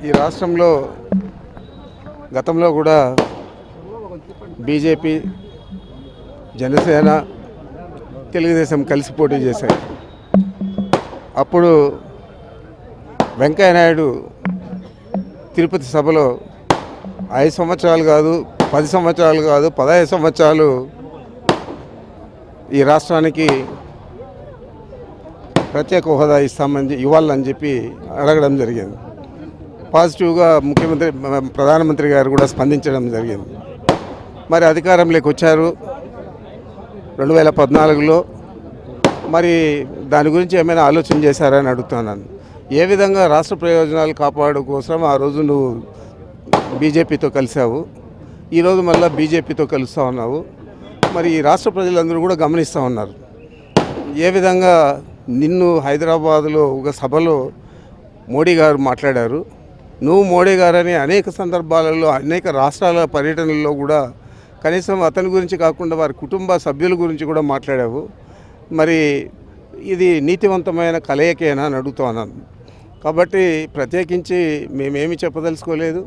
ఈ రాష్ట్రంలో గతంలో కూడా బీజేపీ, జనసేన, తెలుగుదేశం కలిసి పోటీ చేశాయి. అప్పుడు వెంకయ్యనాయుడు తిరుపతి సభలో 5 సంవత్సరాలు కాదు, 10 సంవత్సరాలు కాదు, 15 సంవత్సరాలు ఈ రాష్ట్రానికి ప్రత్యేక హోదా ఇవ్వాలని చెప్పి అడగడం జరిగింది. పాజిటివ్గా ప్రధానమంత్రి గారు కూడా స్పందించడం జరిగింది. మరి అధికారంలోకి వచ్చారు 2014లో. మరి దాని గురించి ఏమైనా ఆలోచన చేశారని అడుగుతున్నాను. ఏ విధంగా రాష్ట్ర ప్రయోజనాలు కాపాడు కోసం ఆ రోజు నువ్వు బీజేపీతో కలిసావు, ఈరోజు మళ్ళీ బీజేపీతో కలుస్తూ ఉన్నావు. మరి ఈ రాష్ట్ర ప్రజలందరూ కూడా గమనిస్తూ ఉన్నారు. ఏ విధంగా నిన్ను హైదరాబాదులో ఒక సభలో మోడీ గారు మాట్లాడారు. నువ్వు మోడీ గారని అనేక సందర్భాలలో అనేక రాష్ట్రాల పర్యటనల్లో కూడా కనీసం అతని గురించి కాకుండా వారి కుటుంబ సభ్యుల గురించి కూడా మాట్లాడావు. మరి ఇది నీతివంతమైన కలయికేనా అని అడుగుతూ ఉన్నాను. కాబట్టి ప్రత్యేకించి మేమేమి చెప్పదలుచుకోలేదు.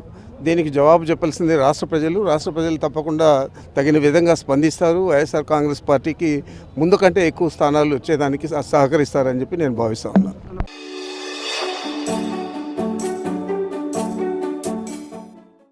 దీనికి జవాబు చెప్పాల్సింది రాష్ట్ర ప్రజలు తప్పకుండా తగిన విధంగా స్పందిస్తారు. వైఎస్ఆర్ కాంగ్రెస్ పార్టీకి ముందు కంటే ఎక్కువ స్థానాలు వచ్చేదానికి సహకరిస్తారని చెప్పి నేను భావిస్తూ ఉన్నాను.